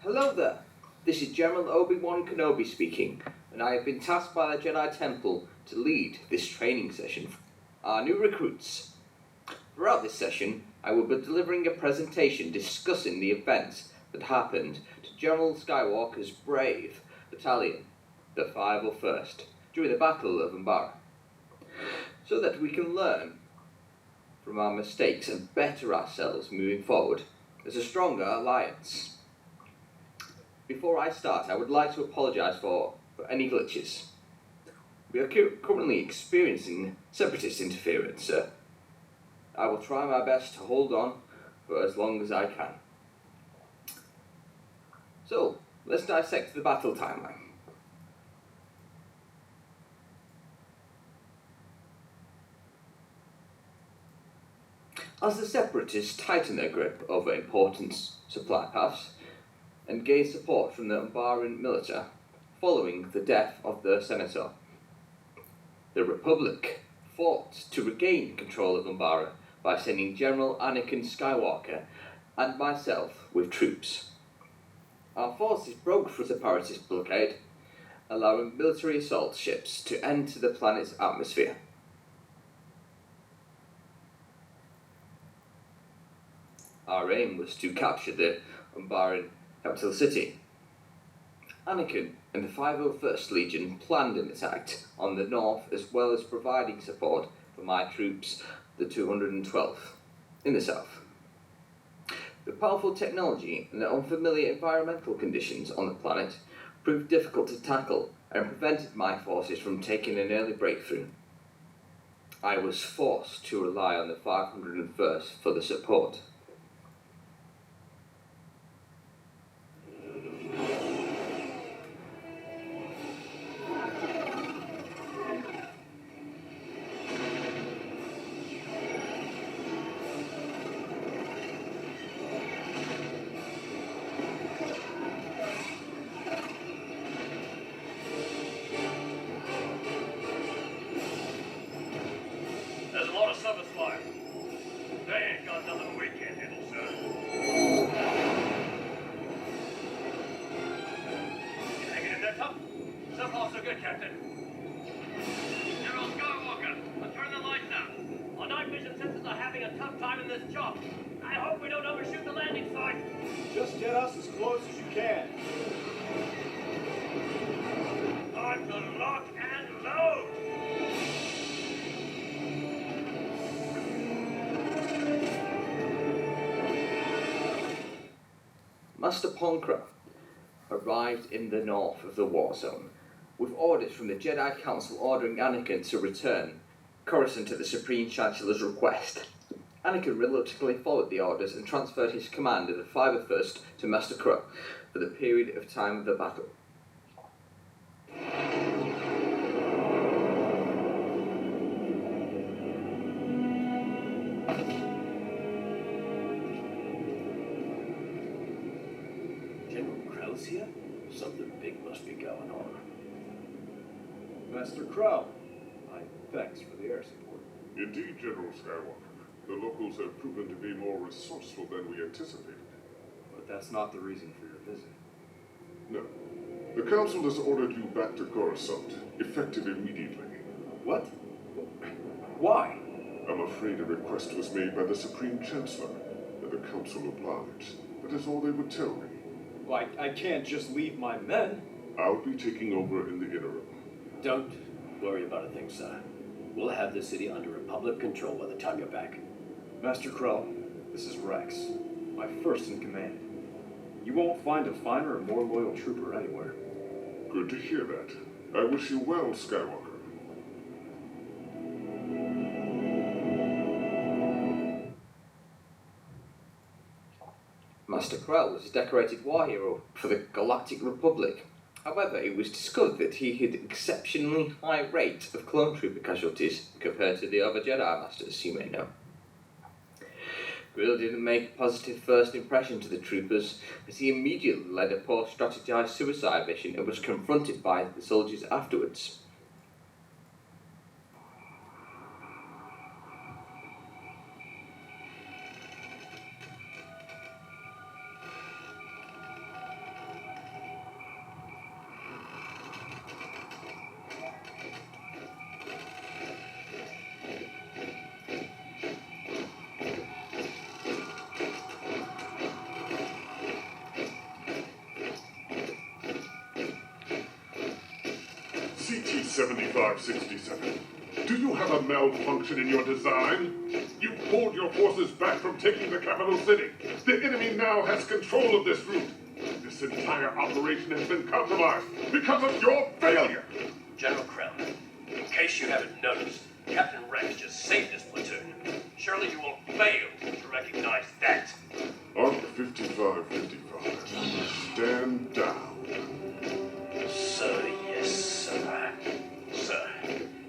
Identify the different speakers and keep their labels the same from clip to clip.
Speaker 1: Hello there. This is General Obi-Wan Kenobi speaking, and I have been tasked by the Jedi Temple to lead this training session for our new recruits. Throughout this session, I will be delivering a presentation discussing the events that happened to General Skywalker's brave battalion, the 501st, during the Battle of Umbara, so that we can learn from our mistakes and better ourselves moving forward as a stronger alliance. Before I start, I would like to apologise for any glitches. We are currently experiencing separatist interference, sir. I will try my best to hold on for as long as I can. So, let's dissect the battle timeline. As the separatists tighten their grip over important supply paths, and gained support from the Umbaran military following the death of their senator, the Republic fought to regain control of Umbara by sending General Anakin Skywalker and myself with troops. Our forces broke through the separatist blockade, allowing military assault ships to enter the planet's atmosphere. Our aim was to capture the Umbaran capital city. Anakin and the 501st Legion planned an attack on the north, as well as providing support for my troops, the 212th, in the south. The powerful technology and the unfamiliar environmental conditions on the planet proved difficult to tackle and prevented my forces from taking an early breakthrough. I was forced to rely on the 501st for the support.
Speaker 2: Just get us as close as you can.
Speaker 3: Time to lock and load!
Speaker 1: Master Ponkra arrived in the north of the war zone, with orders from the Jedi Council ordering Anakin to return Coruscant at the Supreme Chancellor's request. Anakin reluctantly followed the orders and transferred his command of the 501st to Master Crow for the period of time of the battle.
Speaker 4: General Krauss here? Something big must be going on.
Speaker 2: Master Crow, my thanks for the air support.
Speaker 5: Indeed, General Skywalker. The locals have proven to be more resourceful than we anticipated.
Speaker 2: But that's not the reason for your visit.
Speaker 5: No. The Council has ordered you back to Coruscant, effective immediately.
Speaker 2: What? Why?
Speaker 5: I'm afraid a request was made by the Supreme Chancellor, and the Council obliged. That is all they would tell me.
Speaker 2: Well, I can't just leave my men.
Speaker 5: I'll be taking over in the interim.
Speaker 4: Don't worry about a thing, sir. We'll have the city under Republic control by the time you're back.
Speaker 2: Master Krell, this is Rex, my first in command. You won't find a finer and more loyal trooper anywhere.
Speaker 5: Good to hear that. I wish you well, Skywalker.
Speaker 1: Master Krell was a decorated war hero for the Galactic Republic. However, it was discovered that he had exceptionally high rate of clone trooper casualties compared to the other Jedi Masters, you may know. Grill didn't make a positive first impression to the troopers, as he immediately led a poor strategized suicide mission and was confronted by the soldiers afterwards.
Speaker 5: 7567. Do you have a malfunction in your design? You pulled your forces back from taking the capital city. The enemy now has control of this route. This entire operation has been compromised because of your failure.
Speaker 4: General Krell, in case you haven't noticed, Captain Rex just saved his platoon. Surely you won't fail to recognize that.
Speaker 5: Arc 5555. Stand down.
Speaker 4: Sir, yes, sir. Sir,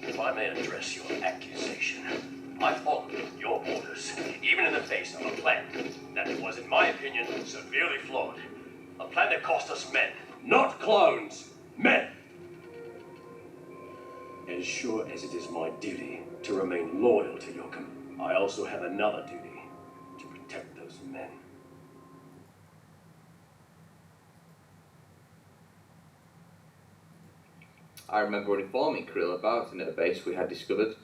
Speaker 4: if I may address your accusation, I followed your orders, even in the face of a plan that was, in my opinion, severely flawed. A plan that cost us men, not clones, men. As sure as it is my duty to remain loyal to your command, I also have another duty to protect those men.
Speaker 1: I remember informing Krill about an airbase we had discovered.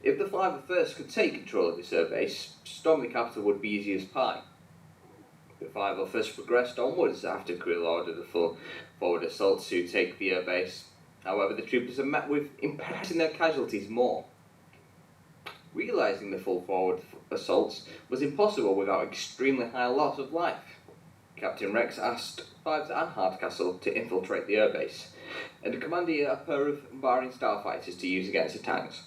Speaker 1: If the 501st could take control of this airbase, storming the capital would be easy as pie. The 501st progressed onwards after Krill ordered a full forward assault to take the airbase. However, the troopers are met with impacting their casualties more. Realising the full forward assault was impossible without extremely high loss of life, Captain Rex asked Fives and Hardcastle to infiltrate the airbase, and commanded a pair of Umbaran starfighters to use against the tanks.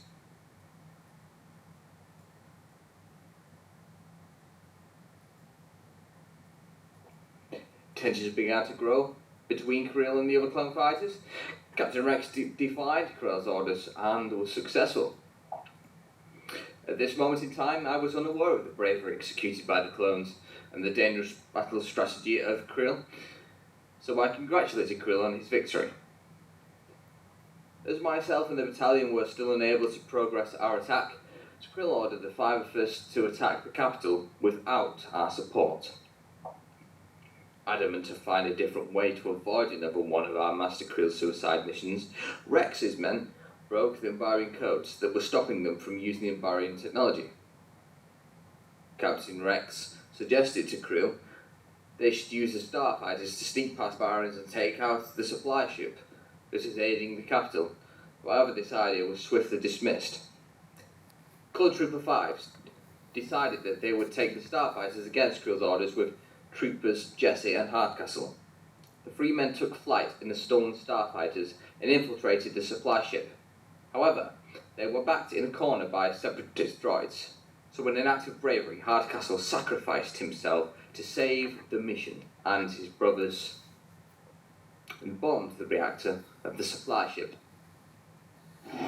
Speaker 1: Tensions began to grow between Krill and the other clone fighters. Captain Rex defied Krill's orders and was successful. At this moment in time, I was unaware of the bravery executed by the clones and the dangerous battle strategy of Krill, so I congratulated Krill on his victory. As myself and the battalion were still unable to progress our attack, Krill ordered the 501st to attack the capital without our support. Adamant to find a different way to avoid another one of our Master Krill's suicide missions, Rex's men broke the Umbaran codes that were stopping them from using the Umbaran technology. Captain Rex suggested to Krill they should use the starfighters to sneak past Barons and take out the supply ship that is aiding the capital. However, this idea was swiftly dismissed. Clone Trooper 5 decided that they would take the starfighters against Krill's orders with Troopers Jesse and Hardcastle. The three men took flight in the stolen starfighters and infiltrated the supply ship. However, they were backed in a corner by separatist droids, so in an act of bravery, Hardcastle sacrificed himself to save the mission and his brothers and bombed the reactor of the supply ship.
Speaker 6: Sir,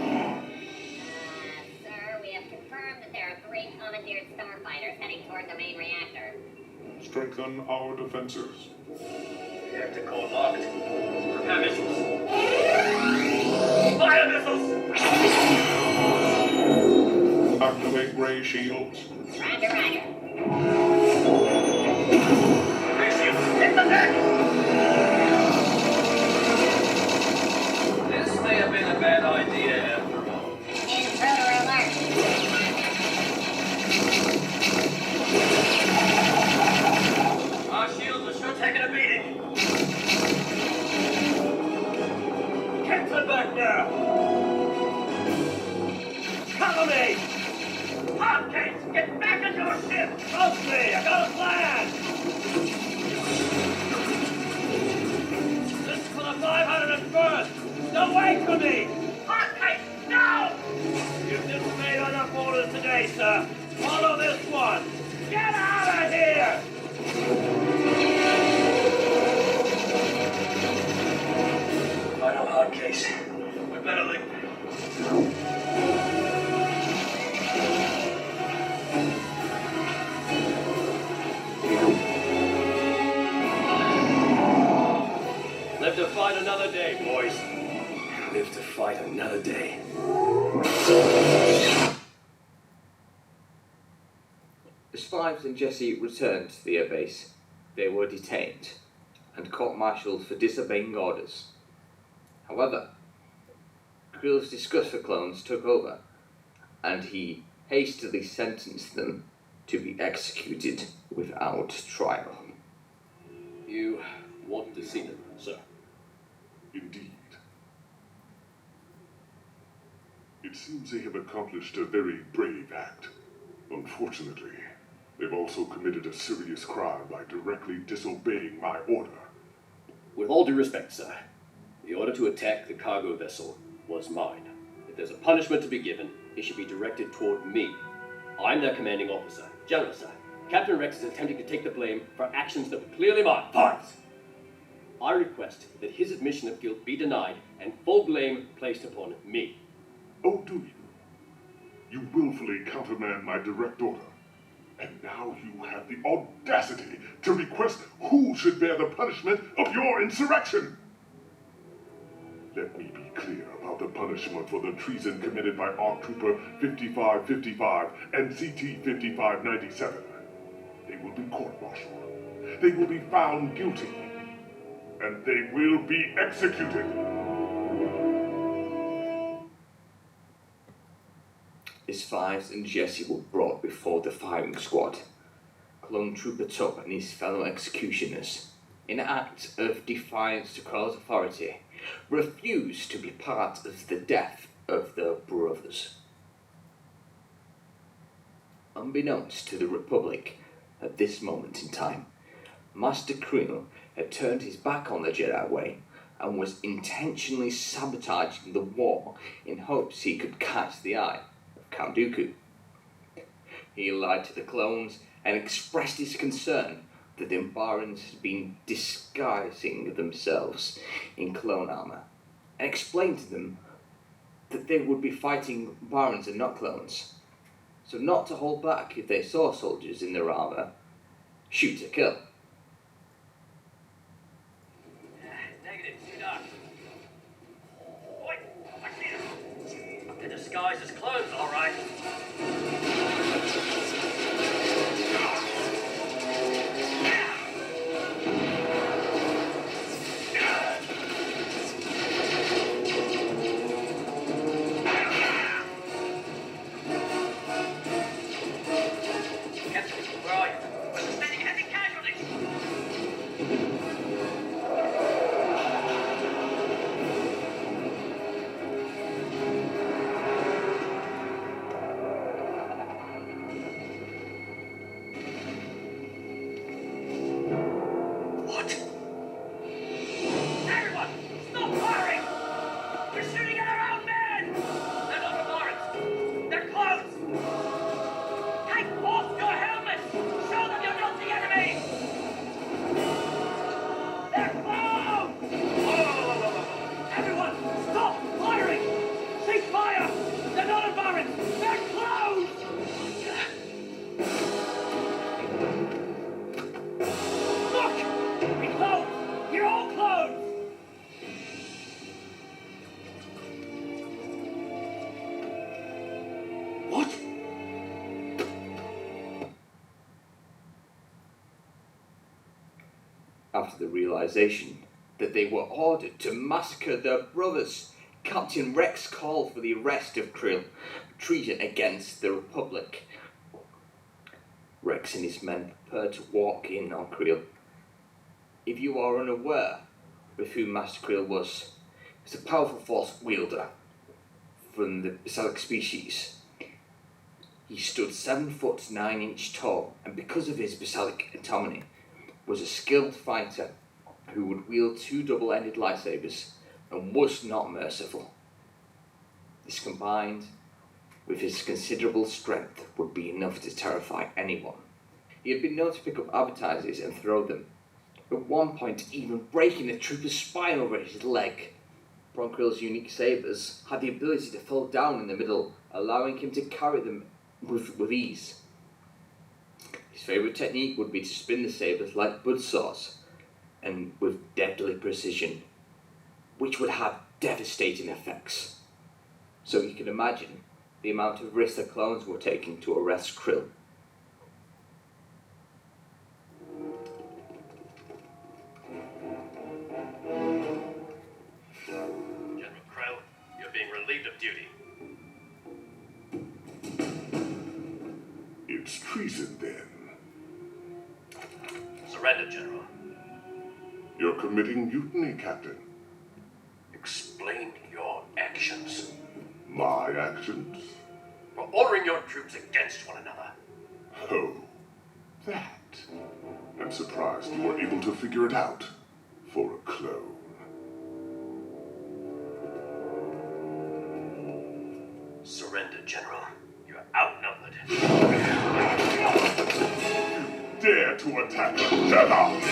Speaker 6: we have confirmed that there are 3 commandeered starfighters heading toward the main reactor.
Speaker 5: Strengthen our defenses.
Speaker 4: Reactor core locked. Prepare missiles. Fire missiles!
Speaker 5: Activate ray shields.
Speaker 6: Roger, roger.
Speaker 4: Ray shields, hit the deck! This may have been a bad idea after all.
Speaker 6: Intruder alert.
Speaker 4: Our shields are sure taking a beating. Captain back now! Cover me! Hopkins, get back in your ship! Trust me, I got a plan! This is for the 501st! Don't wait for me! Hopkins, no! You've disobeyed enough orders today, sir. Follow this one! Get out of here! Final hard case. We better leave. Live to fight another day, boys. Live to fight another day.
Speaker 1: As Fives and Jesse returned to the airbase, they were detained and court-martialed for disobeying orders. However, Krill's disgust for clones took over, and he hastily sentenced them to be executed without trial.
Speaker 4: You want to see them, sir?
Speaker 5: Indeed. seems they have accomplished a very brave act. Unfortunately, they've also committed a serious crime by directly disobeying my order.
Speaker 4: With all due respect, sir, the order to attack the cargo vessel was mine. If there's a punishment to be given, it should be directed toward me. I'm their commanding officer. General, sir, Captain Rex is attempting to take the blame for actions that were clearly mine. Pause! I request that his admission of guilt be denied and full blame placed upon me.
Speaker 5: Oh, do you? You willfully countermand my direct order. And now you have the audacity to request who should bear the punishment of your insurrection. Let me be clear about the punishment for the treason committed by ARC Trooper 5555 and CT 5597. They will be court-martialed. They will be found guilty. And they will be executed.
Speaker 1: His Fives and Jesse were brought before the firing squad. Clone Trooper Tuck and his fellow executioners, in an act of defiance to Krell's authority, refused to be part of the death of their brothers. Unbeknownst to the Republic at this moment in time, Master Krill had turned his back on the Jedi way and was intentionally sabotaging the war in hopes he could catch the eye of Count Dooku. He lied to the clones and expressed his concern that the Umbarans had been disguising themselves in clone armor, and explained to them that they would be fighting Umbarans and not clones, so not to hold back if they saw soldiers in their armor. Shoot to kill.
Speaker 4: Negative, Doc. Boy, I can't. They're disguised as clones, all right.
Speaker 1: After the realization that they were ordered to massacre their brothers, Captain Rex called for the arrest of Krill, treason against the Republic. Rex and his men prepared to walk in on Krill. If you are unaware with who Master Krill was, he was a powerful force wielder from the Basilic species. He stood 7 foot 9 inch tall, and because of his Basilic autonomy, was a skilled fighter who would wield 2 double-ended lightsabers and was not merciful. This combined with his considerable strength would be enough to terrify anyone. He had been known to pick up advertisers and throw them, at one point even breaking a trooper's spine over his leg. Bronkrill's unique sabers had the ability to fall down in the middle, allowing him to carry them with ease. His favourite technique would be to spin the sabers like buzzsaws, and with deadly precision, which would have devastating effects. So you can imagine the amount of risk the clones were taking to arrest Krill.
Speaker 4: General Krill, you're being relieved of duty.
Speaker 5: It's treason, then.
Speaker 4: Surrender, General.
Speaker 5: You're committing mutiny, Captain.
Speaker 4: Explain your actions.
Speaker 5: My actions?
Speaker 4: For ordering your troops against one another.
Speaker 5: Oh, that. I'm surprised you were able to figure it out for a clone.
Speaker 4: Surrender, General. You're outnumbered.
Speaker 5: Dare to attack a Jedi!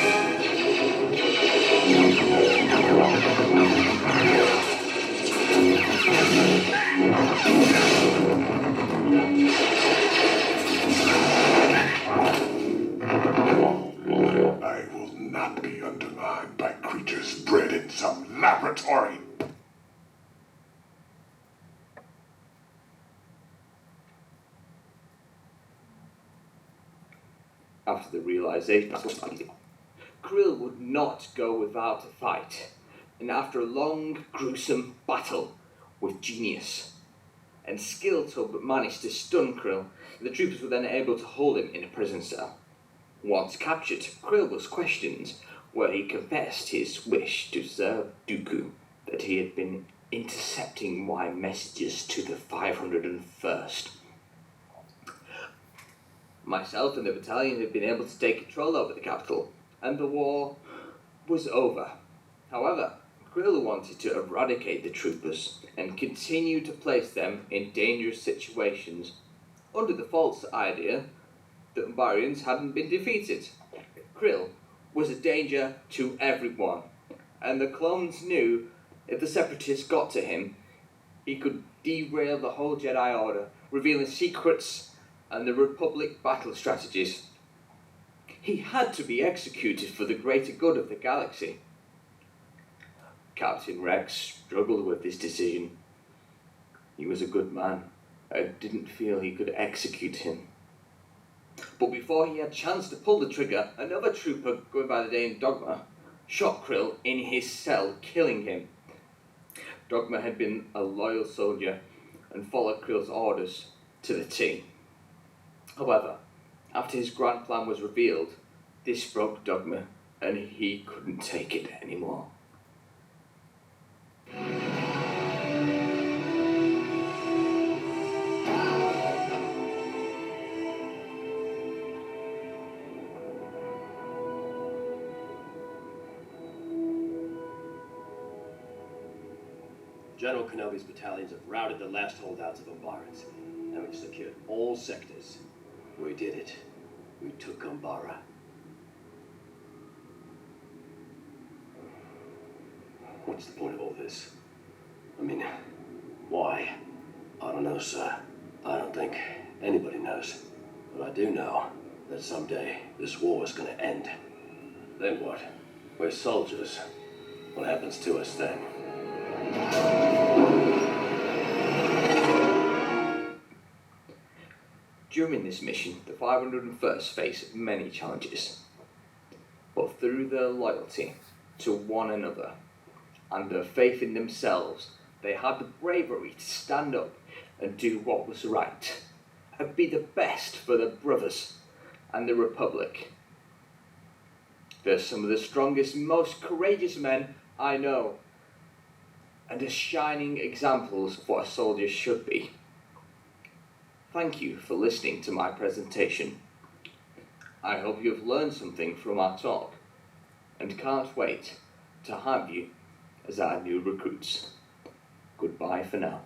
Speaker 5: I will not be undermined by creatures bred in some laboratory.
Speaker 1: After the realization, Krill would not go without a fight, and after a long, gruesome battle with genius and skill to manage to stun Krill, the troopers were then able to hold him in a prison cell. Once captured, Krill was questioned, where he confessed his wish to serve Dooku, that he had been intercepting Y messages to the 501st. Myself and the battalion had been able to take control over the capital, and the war was over. However, Krill wanted to eradicate the troopers and continue to place them in dangerous situations under the false idea that Umbarians hadn't been defeated. Krill was a danger to everyone, and the clones knew if the Separatists got to him, he could derail the whole Jedi Order, revealing secrets and the Republic battle strategies. He had to be executed for the greater good of the galaxy. Captain Rex struggled with this decision. He was a good man. I didn't feel he could execute him. But before he had a chance to pull the trigger, another trooper, going by the name Dogma, shot Krill in his cell, killing him. Dogma had been a loyal soldier and followed Krill's orders to the T. However, after his grand plan was revealed, this broke Dogma, and he couldn't take it anymore.
Speaker 4: General Kenobi's battalions have routed the last holdouts of Umbarans, and we've secured all sectors. We did it. We took Umbara. What's the point of all this? I mean, why? I don't know, sir. I don't think anybody knows. But I do know that someday this war is going to end. Then what? We're soldiers. What happens to us then?
Speaker 1: During this mission, the 501st faced many challenges, but through their loyalty to one another and their faith in themselves, they had the bravery to stand up and do what was right, and be the best for their brothers and the Republic. They're some of the strongest, most courageous men I know, and are shining examples of what a soldier should be. Thank you for listening to my presentation. I hope you have learned something from our talk, and can't wait to have you as our new recruits. Goodbye for now.